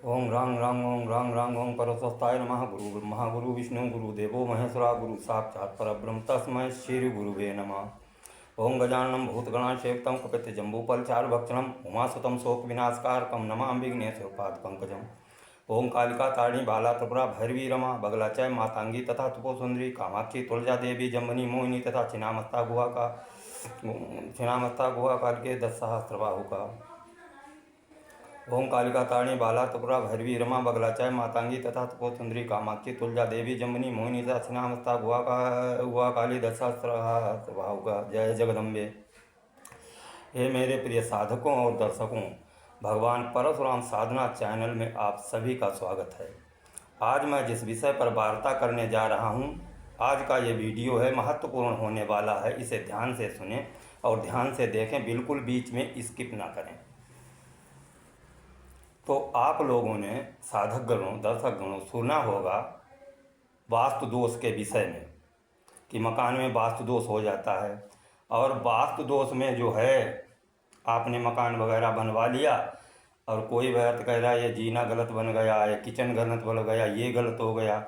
ओं रांग रांग ओं रांग रांग ओं परस्वस्ताय नमः। गुरुर्ब्रह्मा गुरु विष्णु गुरुदेवो महेश्वरा गुरु साक्षात् परब्रह्म तस्मै श्री गुरुवे नमः। ओं गजाननं भूतगणासेवितं कपितजम्बूफलचारुभक्षणं उमासुतं शोकविनाशकारकं नमामि विघ्नेश्वरपादपङ्कजम्। ओं कालिका तारिणी बाला त्रिपुरा भैरवी रमा बगलाचय मातांगी तथा तुपोसुंदरी कामाक्षी तुलजा देवी जम्बनी मोहिनी तथा छिन्नामस्ता गुहा काल के 10 सहस्त्रबाहु का। ओं कालिका तारिणी बाला त्रिपुरा भैरवी रमा बगलाचाय मातांगी तथा तपोसुंदरी कामाक्षी तुलजा देवी जम्बनी मोहिनी तथा छिन्नामस्ता गुहा काली 10 सहस्त्रबाहु का। जय जगदम्बे। हे मेरे प्रिय साधकों और दर्शकों, भगवान परशुराम साधना चैनल में आप सभी का स्वागत है। आज मैं जिस विषय पर वार्ता करने जा रहा हूँ, आज का ये वीडियो है महत्वपूर्ण होने वाला है। इसे ध्यान से सुनें और ध्यान से देखें, बिल्कुल बीच में स्किप ना करें। तो आप लोगों ने साधक गणों दर्शक गणों सुना होगा वास्तु दोष के विषय में कि मकान में वास्तु दोष हो जाता है। और वास्तु दोष में जो है आपने मकान वगैरह बनवा लिया और कोई बात कह रहा है ये जीना गलत बन गया, ये किचन गलत बन गया, ये गलत हो गया।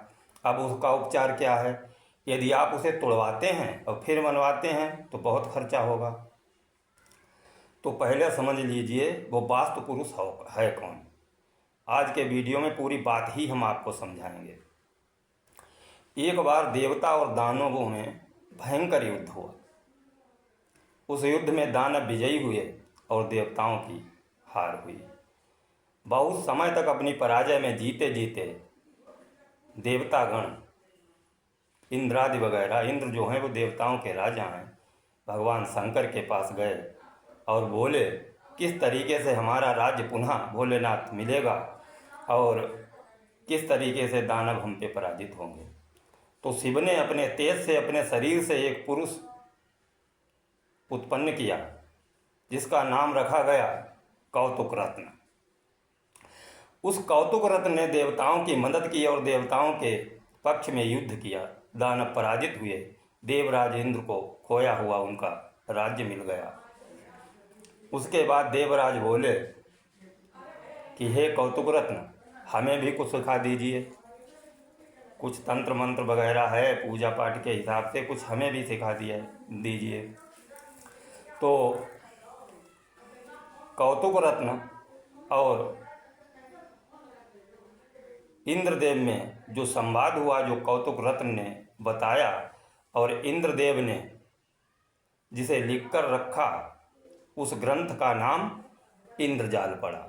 अब उसका उपचार क्या है? यदि आप उसे तोड़वाते हैं और फिर बनवाते हैं तो बहुत खर्चा होगा। तो पहले समझ लीजिए वो वास्तु पुरुष है कौन। आज के वीडियो में पूरी बात ही हम आपको समझाएंगे। एक बार देवता और दानवों में भयंकर युद्ध हुआ। उस युद्ध में दानव विजयी हुए और देवताओं की हार हुई। बहुत समय तक अपनी पराजय में जीते जीते देवतागण इंद्रादि वगैरह, इंद्र जो हैं वो देवताओं के राजा हैं, भगवान शंकर के पास गए और बोले किस तरीके से हमारा राज्य पुनः भोलेनाथ मिलेगा और किस तरीके से दानव हम पे पराजित होंगे। तो शिव ने अपने तेज से अपने शरीर से एक पुरुष उत्पन्न किया जिसका नाम रखा गया कौतुक रत्न। उस कौतुक रत्न ने देवताओं की मदद की और देवताओं के पक्ष में युद्ध किया। दानव पराजित हुए। देवराज इंद्र को खोया हुआ उनका राज्य मिल गया। उसके बाद देवराज बोले कि हे कौतुक रत्न, हमें भी कुछ सिखा दीजिए। कुछ तंत्र मंत्र वगैरह है, पूजा पाठ के हिसाब से कुछ हमें भी सिखा दीजिए। तो कौतुक रत्न और इंद्रदेव में जो संवाद हुआ, जो कौतुक रत्न ने बताया और इंद्रदेव ने जिसे लिखकर रखा, उस ग्रंथ का नाम इंद्रजाल पड़ा।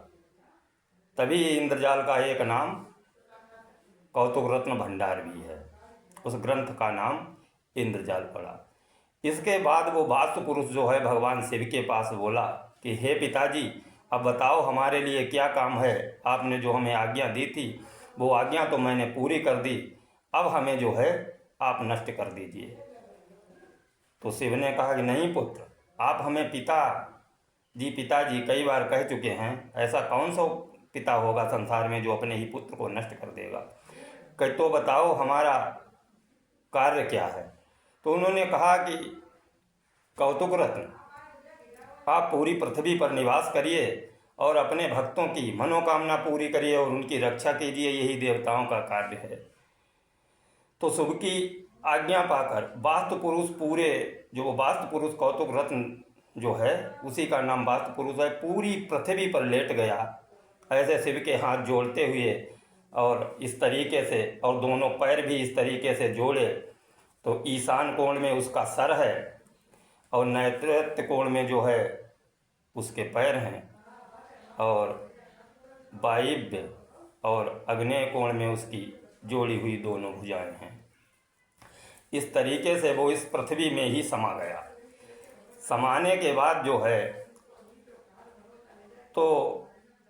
तभी इंद्रजाल का एक नाम कौतुक रत्न भंडार भी है। उस ग्रंथ का नाम इंद्रजाल पड़ा। इसके बाद वो वास्तु पुरुष जो है भगवान शिव के पास बोला कि हे पिताजी, अब बताओ हमारे लिए क्या काम है। आपने जो हमें आज्ञा दी थी वो आज्ञा तो मैंने पूरी कर दी, अब हमें जो है आप नष्ट कर दीजिए। तो शिव ने कहा कि नहीं पुत्र, आप हमें पिताजी कई बार कह चुके हैं। ऐसा कौन सा पिता होगा संसार में जो अपने ही पुत्र को नष्ट कर देगा। तो बताओ हमारा कार्य क्या है। तो उन्होंने कहा कि कौतुक रत्न, आप पूरी पृथ्वी पर निवास करिए और अपने भक्तों की मनोकामना पूरी करिए और उनकी रक्षा कीजिए, यही देवताओं का कार्य है। तो शुभ की आज्ञा पाकर वास्तु पुरुष वास्तु पुरुष कौतुक रत्न जो है उसी का नाम वास्तु पुरुष है, पूरी पृथ्वी पर लेट गया ऐसे शिव के हाथ जोड़ते हुए और इस तरीके से, और दोनों पैर भी इस तरीके से जोड़े। तो ईशान कोण में उसका सर है और नैऋत्य कोण में जो है उसके पैर हैं और वायव्य और आग्नेय कोण में उसकी जोड़ी हुई दोनों भुजाएं हैं। इस तरीके से वो इस पृथ्वी में ही समा गया। समाने के बाद जो है तो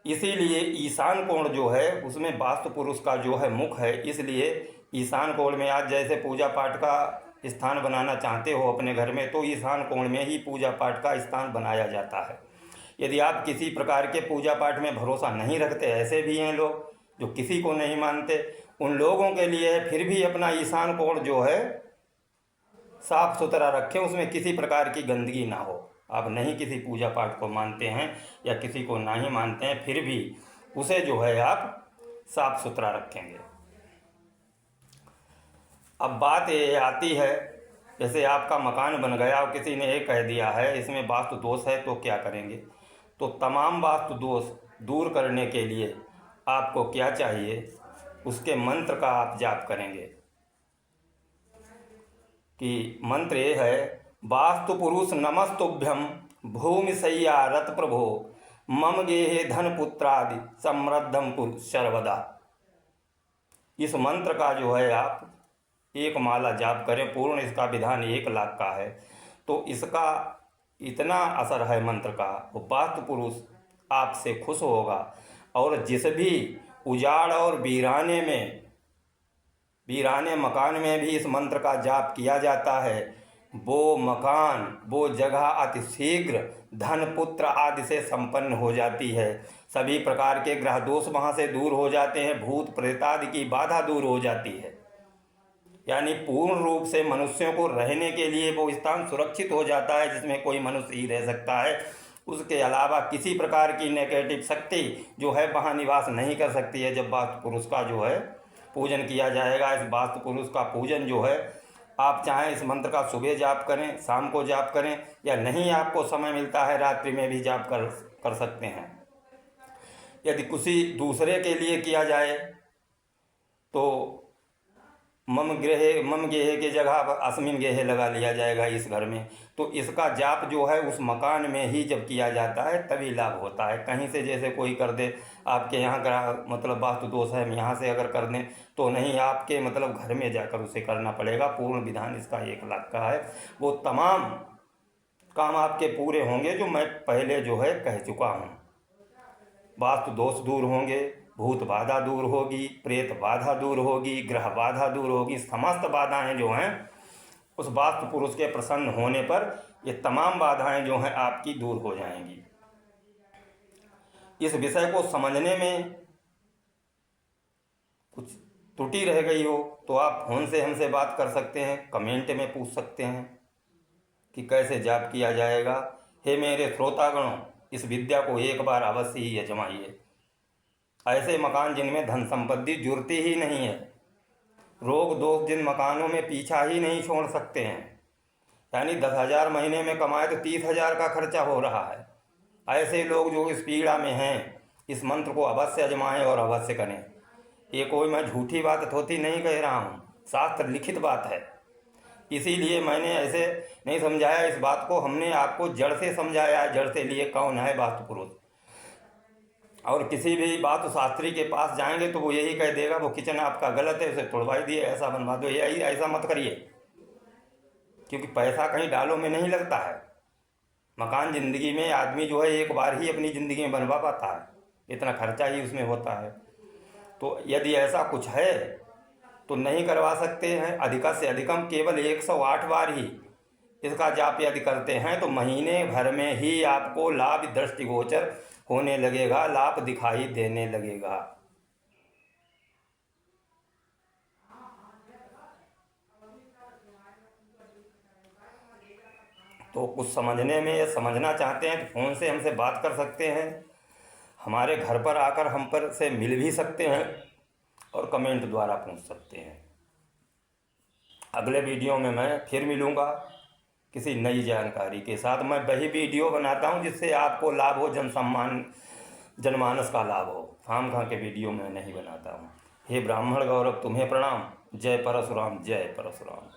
इसीलिए ईशान कोण जो है उसमें वास्तु पुरुष का जो है मुख है, इसलिए ईशान कोण में आज जैसे पूजा पाठ का स्थान बनाना चाहते हो अपने घर में, तो ईशान कोण में ही पूजा पाठ का स्थान बनाया जाता है। यदि आप किसी प्रकार के पूजा पाठ में भरोसा नहीं रखते, ऐसे भी हैं लोग जो किसी को नहीं मानते, उन लोगों के लिए फिर भी अपना ईशान कोण जो है साफ सुथरा रखें, उसमें किसी प्रकार की गंदगी ना हो। आप नहीं किसी पूजा पाठ को मानते हैं या किसी को नहीं मानते हैं, फिर भी उसे जो है आप साफ सुथरा रखेंगे। अब बात ये आती है, जैसे आपका मकान बन गया और किसी ने ये कह दिया है इसमें वास्तु दोष है, तो क्या करेंगे? तो तमाम वास्तु दोष दूर करने के लिए आपको क्या चाहिए, उसके मंत्र का आप जाप करेंगे। कि मंत्र ये है, वास्तु पुरुष नमस्तुभ्यम भूमि सैया रत प्रभो मम गेहे धन पुत्रादि समृद्धम कुरु सर्वदा। इस मंत्र का जो है आप एक माला जाप करें पूर्ण, इसका विधान 1 लाख का है। तो इसका इतना असर है मंत्र का, वो वास्तु पुरुष आपसे खुश होगा। और जिस भी उजाड़ और वीराने मकान में भी इस मंत्र का जाप किया जाता है, वो मकान वो जगह अति शीघ्र धन पुत्र आदि से संपन्न हो जाती है। सभी प्रकार के ग्रह दोष वहाँ से दूर हो जाते हैं, भूत प्रेत आदि की बाधा दूर हो जाती है। यानी पूर्ण रूप से मनुष्यों को रहने के लिए वो स्थान सुरक्षित हो जाता है जिसमें कोई मनुष्य ही रह सकता है। उसके अलावा किसी प्रकार की नेगेटिव शक्ति जो है वहाँ निवास नहीं कर सकती है। जब वास्तु पुरुष का जो है पूजन किया जाएगा, इस वास्तु पुरुष का पूजन जो है आप चाहें इस मंत्र का सुबह जाप करें, शाम को जाप करें, या नहीं आपको समय मिलता है रात्रि में भी जाप कर सकते हैं। यदि किसी दूसरे के लिए किया जाए तो मम गेहे की जगह अस्मिन गेहे लगा लिया जाएगा इस घर में। तो इसका जाप जो है उस मकान में ही जब किया जाता है तभी लाभ होता है। कहीं से जैसे कोई कर दे, आपके यहाँ का मतलब वास्तु दोष है, हम यहाँ से अगर कर दें तो नहीं, आपके मतलब घर में जाकर उसे करना पड़ेगा। पूर्ण विधान इसका 1 लाख का है। वो तमाम काम आपके पूरे होंगे जो मैं पहले जो है कह चुका हूँ। वास्तु दोष दूर होंगे, भूत बाधा दूर होगी, प्रेत बाधा दूर होगी, ग्रह बाधा दूर होगी। समस्त बाधाएं जो हैं उस वास्तु पुरुष के प्रसन्न होने पर ये तमाम बाधाएं जो हैं आपकी दूर हो जाएंगी। इस विषय को समझने में कुछ त्रुटि रह गई हो तो आप फोन से हमसे बात कर सकते हैं, कमेंट में पूछ सकते हैं कि कैसे जाप किया जाएगा। हे मेरे श्रोतागणों, इस विद्या को एक बार अवश्य ही आजमाइए। ऐसे मकान जिनमें धन संपत्ति जुड़ती ही नहीं है, रोग दोष जिन मकानों में पीछा ही नहीं छोड़ सकते हैं, यानी 10,000 महीने में कमाए तो 30,000 का खर्चा हो रहा है, ऐसे लोग जो इस पीड़ा में हैं, इस मंत्र को अवश्य आजमाएं और अवश्य करें। ये कोई मैं झूठी बात थोती नहीं कह रहा हूँ, शास्त्र लिखित बात है। इसीलिए मैंने ऐसे नहीं समझाया, इस बात को हमने आपको जड़ से समझाया। जड़ से लिए कौन है वास्तु पुरुष। और किसी भी वास्तु शास्त्री के पास जाएंगे तो वो यही कह देगा वो किचन आपका गलत है, उसे तोड़वा दिए, ऐसा बनवा दो, यही ऐसा मत करिए, क्योंकि पैसा कहीं डालों में नहीं लगता है। मकान जिंदगी में आदमी जो है एक बार ही अपनी ज़िंदगी में बनवा पाता है, इतना खर्चा ही उसमें होता है। तो यदि ऐसा कुछ है तो नहीं करवा सकते हैं। अधिक से अधिकम केवल 108 बार ही इसका जाप यदि करते हैं तो महीने भर में ही आपको लाभ दृष्टिगोचर होने लगेगा, लाभ दिखाई देने लगेगा। तो कुछ समझने में या समझना चाहते हैं तो फ़ोन से हमसे बात कर सकते हैं, हमारे घर पर आकर हम पर से मिल भी सकते हैं और कमेंट द्वारा पूछ सकते हैं। अगले वीडियो में मैं फिर मिलूँगा किसी नई जानकारी के साथ। मैं वही वीडियो बनाता हूँ जिससे आपको लाभ हो, जनमानस का लाभ हो। खामखा के वीडियो में नहीं बनाता हूँ। हे ब्राह्मण गौरव, तुम्हें प्रणाम। जय परशुराम, जय परशुराम।